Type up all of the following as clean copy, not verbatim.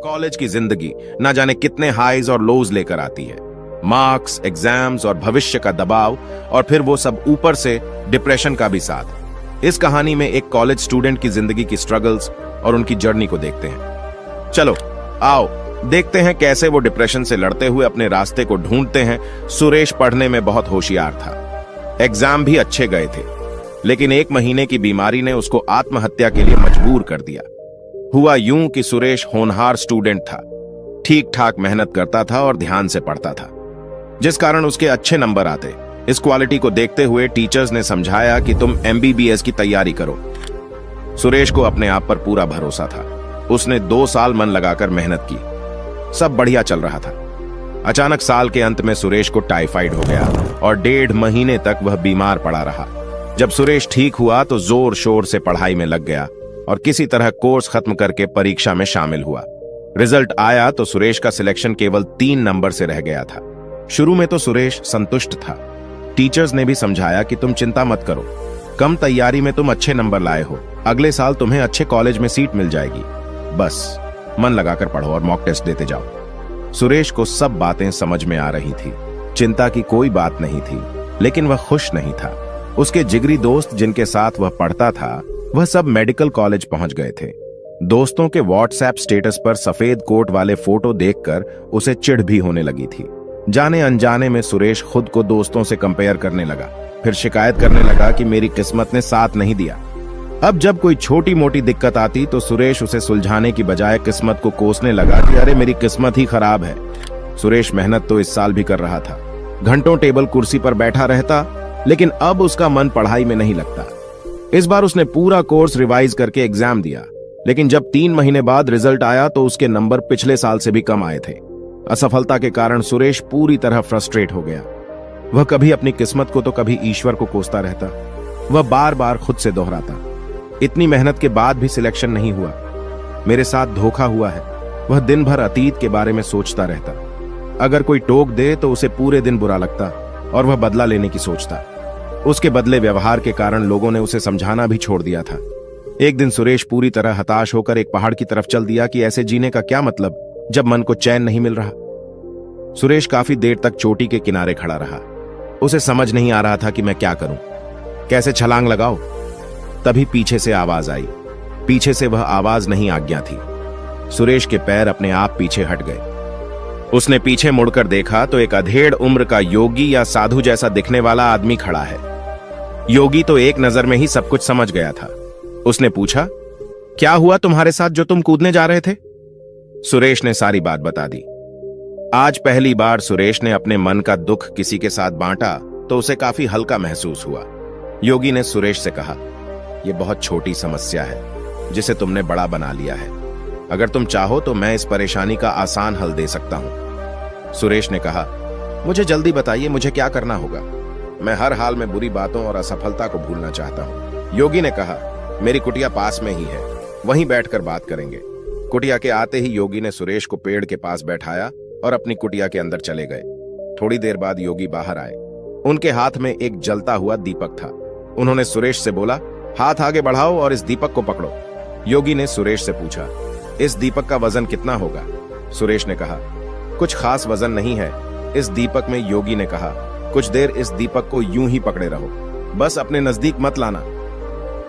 College की जिंदगी ना जाने कितने हाईज और लोज लेकर आती है। मार्क्स, एग्जाम्स और भविष्य का दबाव, और फिर वो सब ऊपर से डिप्रेशन का भी साथ। इस कहानी में एक कॉलेज स्टूडेंट की जिंदगी की स्ट्रगल्स और उनकी जर्नी को देखते हैं। चलो आओ देखते हैं कैसे वो डिप्रेशन से लड़ते हुए अपने रास्ते को ढूंढते हैं। सुरेश पढ़ने में बहुत होशियार था, एग्जाम भी अच्छे गए थे, लेकिन 1 महीने की बीमारी ने उसको आत्महत्या के लिए मजबूर कर दिया। हुआ यूं कि सुरेश होनहार स्टूडेंट था, ठीक ठाक मेहनत करता था और ध्यान से पढ़ता था, जिस कारण उसके अच्छे नंबर आते। इस क्वालिटी को देखते हुए टीचर्स ने समझाया कि तुम MBBS की तैयारी करो। सुरेश को अपने आप पर पूरा भरोसा था। उसने 2 साल मन लगाकर मेहनत की, सब बढ़िया चल रहा था। अचानक साल के अंत में सुरेश को टाइफाइड हो गया और 1.5 महीने तक वह बीमार पड़ा रहा। जब सुरेश ठीक हुआ तो जोर शोर से पढ़ाई में लग गया और किसी तरह कोर्स खत्म करके परीक्षा में शामिल हुआ। रिजल्ट आया तो सुरेश का सिलेक्शन केवल 3 नंबर से रह गया था। शुरू में तो सुरेश संतुष्ट था। टीचर्स ने भी समझाया कि तुम चिंता मत करो, कम तैयारी में तुम अच्छे नंबर लाए हो, अगले साल तुम्हें अच्छे कॉलेज में सीट मिल जाएगी, बस मन लगाकर पढ़ो और मॉक टेस्ट देते जाओ। सुरेश को सब बातें समझ में आ रही थी, चिंता की कोई बात नहीं थी, लेकिन वह खुश नहीं था। उसके जिगरी दोस्त जिनके साथ वह पढ़ता था, वह सब मेडिकल कॉलेज पहुंच गए थे। दोस्तों के व्हाट्सएप स्टेटस पर सफेद कोट वाले फोटो देखकर उसे चिढ़ भी होने लगी थी। जाने अनजाने में सुरेश खुद को दोस्तों से कंपेयर करने लगा, फिर शिकायत करने लगा कि मेरी किस्मत ने साथ नहीं दिया। अब जब कोई छोटी मोटी दिक्कत आती तो सुरेश उसे सुलझाने की बजाय किस्मत को कोसने लगा कि अरे मेरी किस्मत ही खराब है। सुरेश मेहनत तो इस साल भी कर रहा था, घंटों टेबल कुर्सी पर बैठा रहता, लेकिन अब उसका मन पढ़ाई में नहीं लगता। इस बार उसने पूरा कोर्स रिवाइज करके एग्जाम दिया, लेकिन जब 3 महीने बाद रिजल्ट आया तो उसके नंबर पिछले साल से भी कम आए थे। असफलता के कारण सुरेश पूरी तरह फ्रस्ट्रेट हो गया। वह कभी अपनी किस्मत को तो कभी ईश्वर को कोसता रहता। वह बार बार खुद से दोहराता, इतनी मेहनत के बाद भी सिलेक्शन नहीं हुआ, मेरे साथ धोखा हुआ है। वह दिन भर अतीत के बारे में सोचता रहता। अगर कोई टोक दे तो उसे पूरे दिन बुरा लगता और वह बदला लेने की सोचता। उसके बदले व्यवहार के कारण लोगों ने उसे समझाना भी छोड़ दिया था। एक दिन सुरेश पूरी तरह हताश होकर एक पहाड़ की तरफ चल दिया कि ऐसे जीने का क्या मतलब जब मन को चैन नहीं मिल रहा। सुरेश काफी देर तक चोटी के किनारे खड़ा रहा। उसे समझ नहीं आ रहा था कि मैं क्या करूं, कैसे छलांग लगाऊं। तभी पीछे से आवाज आई। पीछे से वह आवाज नहीं, आज्ञा थी। सुरेश के पैर अपने आप पीछे हट गए। उसने पीछे मुड़कर देखा तो एक अधेड़ उम्र का योगी या साधु जैसा दिखने वाला आदमी खड़ा है। योगी तो एक नजर में ही सब कुछ समझ गया था। उसने पूछा, क्या हुआ तुम्हारे साथ जो तुम कूदने जा रहे थे? सुरेश ने सारी बात बता दी। आज पहली बार सुरेश ने अपने मन का दुख किसी के साथ बांटा तो उसे काफी हल्का महसूस हुआ। योगी ने सुरेश से कहा, यह बहुत छोटी समस्या है जिसे तुमने बड़ा बना लिया है। अगर तुम चाहो तो मैं इस परेशानी का आसान हल दे सकता हूं। सुरेश ने कहा, मुझे जल्दी बताइए, मुझे क्या करना होगा? मैं हर हाल में बुरी बातों और असफलता को भूलना चाहता हूं। योगी ने कहा, मेरी कुटिया पास में ही है, वहीं बैठकर बात करेंगे। कुटिया के आते ही योगी ने सुरेश को पेड़ के पास बैठाया और अपनी कुटिया के अंदर चले गए। थोड़ी देर बाद योगी बाहर आए। उनके हाथ में एक जलता हुआ दीपक था। उन्होंने सुरेश से बोला, हाथ आगे बढ़ाओ और इस दीपक को पकड़ो। योगी ने सुरेश से पूछा, इस दीपक का वजन कितना होगा? सुरेश ने कहा, कुछ खास वजन नहीं है इस दीपक में। योगी ने कहा, कुछ देर इस दीपक को यूं ही पकड़े रहो, बस अपने नजदीक मत लाना।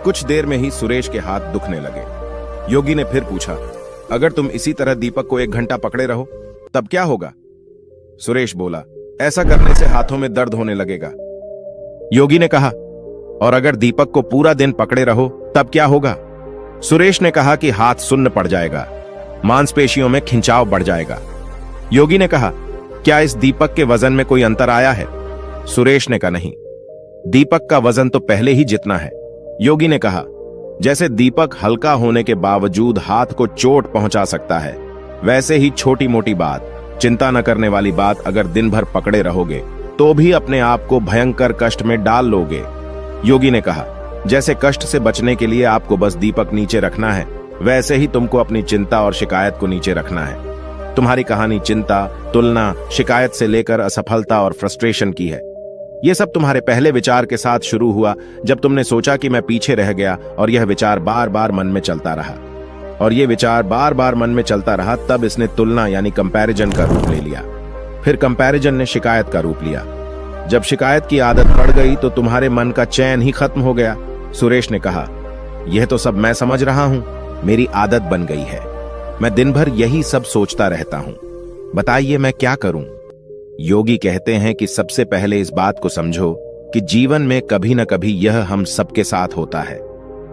कुछ देर में ही सुरेश के हाथ दुखने लगे। योगी ने फिर पूछा, अगर तुम इसी तरह दीपक को 1 घंटा पकड़े रहो तब क्या होगा? सुरेश बोला, ऐसा करने से हाथों में दर्द होने लगेगा। योगी ने कहा, और अगर दीपक को पूरा दिन पकड़े रहो तब क्या होगा? सुरेश ने कहा कि हाथ सुन्न पड़ जाएगा, मांसपेशियों में खिंचाव बढ़ जाएगा। योगी ने कहा, क्या इस दीपक के वजन में कोई अंतर आया है? सुरेश ने कहा, नहीं, दीपक का वजन तो पहले ही जितना है। योगी ने कहा, जैसे दीपक हल्का होने के बावजूद हाथ को चोट पहुंचा सकता है, वैसे ही छोटी मोटी बात, चिंता न करने वाली बात अगर दिन भर पकड़े रहोगे तो भी अपने आप को भयंकर कष्ट में डाल लोगे। योगी ने कहा, जैसे कष्ट से बचने के लिए आपको बस दीपक नीचे रखना है, वैसे ही तुमको अपनी चिंता और शिकायत को नीचे रखना है। तुम्हारी कहानी चिंता, तुलना, शिकायत से लेकर असफलता और फ्रस्ट्रेशन की है। यह सब तुम्हारे पहले विचार के साथ शुरू हुआ जब तुमने सोचा कि मैं पीछे रह गया, और यह विचार बार बार मन में चलता रहा। और ये विचार बार बार मन में चलता रहा। तब इसने तुलना यानी कंपैरिजन का रूप ले लिया। फिर कंपैरिजन ने शिकायत का रूप लिया। जब शिकायत की आदत पड़ गई तो तुम्हारे मन का चैन ही खत्म हो गया। सुरेश ने कहा, यह तो सब मैं समझ रहा हूं, मेरी आदत बन गई है। मैं दिन भर यही सब सोचता रहता हूं। बताइए मैं क्या करूं? योगी कहते हैं कि सबसे पहले इस बात को समझो कि जीवन में कभी न कभी यह हम सबके साथ होता है।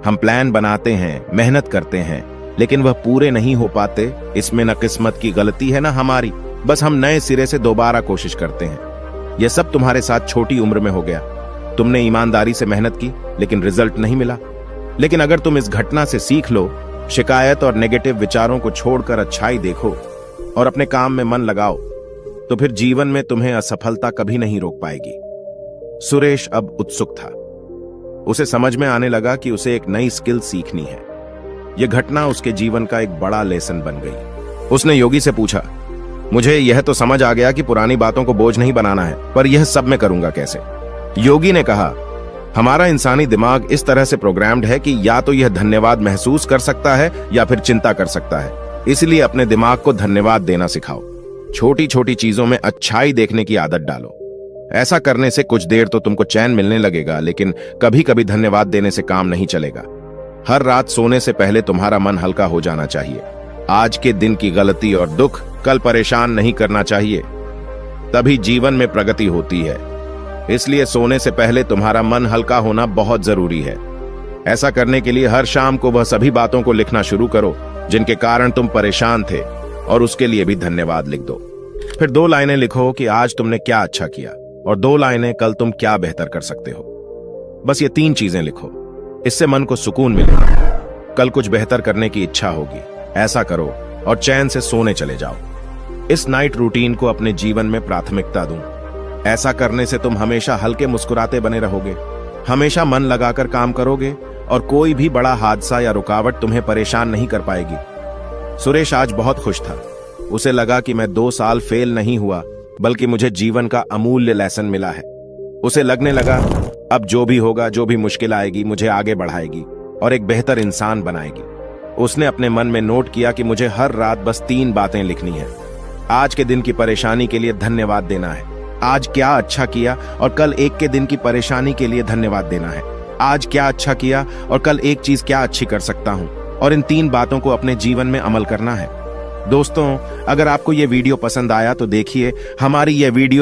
हम प्लान बनाते हैं, मेहनत करते हैं, लेकिन वह पूरे नहीं हो पाते। इसमें न किस्मत की गलती है न हमारी, बस हम नए सिरे से दोबारा कोशिश करते हैं। यह सब तुम्हारे साथ छोटी उम्र में हो गया। तुमने ईमानदारी से मेहनत की लेकिन रिजल्ट नहीं मिला। लेकिन अगर तुम इस घटना से सीख लो, शिकायत और नेगेटिव विचारों को छोड़कर अच्छाई देखो और अपने काम में मन लगाओ, तो फिर जीवन में तुम्हें असफलता कभी नहीं रोक पाएगी। सुरेश अब उत्सुक था। उसे समझ में आने लगा कि उसे एक नई स्किल सीखनी है। यह घटना उसके जीवन का एक बड़ा लेसन बन गई। उसने योगी से पूछा, मुझे यह तो समझ आ गया कि पुरानी बातों को बोझ नहीं बनाना है, पर यह सब मैं करूंगा कैसे? योगी ने कहा, हमारा इंसानी दिमाग इस तरह से प्रोग्राम्ड है कि या तो यह धन्यवाद महसूस कर सकता है या फिर चिंता कर सकता है। इसलिए अपने दिमाग को धन्यवाद देना सिखाओ। छोटी छोटी चीजों में अच्छाई देखने की आदत डालो। ऐसा करने से कुछ देर तो तुमको चैन मिलने लगेगा, लेकिन कभी कभी धन्यवाद देने से काम नहीं चलेगा। हर रात सोने से पहले तुम्हारा मन हल्का हो जाना चाहिए। आज के दिन की गलती और दुख कल परेशान नहीं करना चाहिए, तभी जीवन में प्रगति होती है। इसलिए सोने से पहले तुम्हारा मन हल्का होना बहुत जरूरी है। ऐसा करने के लिए हर शाम को वह सभी बातों को लिखना शुरू करो जिनके कारण तुम परेशान थे, और उसके लिए भी धन्यवाद लिख दो। फिर 2 लाइनें लिखो कि आज तुमने क्या अच्छा किया, और 2 लाइनें कल तुम क्या बेहतर कर सकते हो। बस ये 3 चीजें लिखो। इससे मन को सुकून मिलेगा। कल कुछ बेहतर करने की इच्छा होगी। ऐसा करो और चैन से सोने चले जाओ। इस नाइट रूटीन को अपने जीवन में प्राथमिकता दूं। ऐसा करने से तुम हमेशा हल्के मुस्कुराते बने रहोगे, हमेशा मन लगाकर काम करोगे, और कोई भी बड़ा हादसा या रुकावट तुम्हें परेशान नहीं कर पाएगी। सुरेश आज बहुत खुश था। उसे लगा कि मैं 2 साल फेल नहीं हुआ, बल्कि मुझे जीवन का अमूल्य लेसन मिला है। उसे लगने लगा, अब जो भी होगा, जो भी मुश्किल आएगी, मुझे आगे बढ़ाएगी और एक बेहतर इंसान बनाएगी। उसने अपने मन में नोट किया कि मुझे हर रात बस 3 बातें लिखनी है। आज के दिन की परेशानी के लिए धन्यवाद देना है। आज क्या अच्छा किया और कल एक के दिन की परेशानी के लिए धन्यवाद देना है। आज क्या अच्छा किया और कल एक चीज क्या अच्छी कर सकता हूं, और इन 3 बातों को अपने जीवन में अमल करना है। दोस्तों, अगर आपको यह वीडियो पसंद आया तो देखिए हमारी यह वीडियो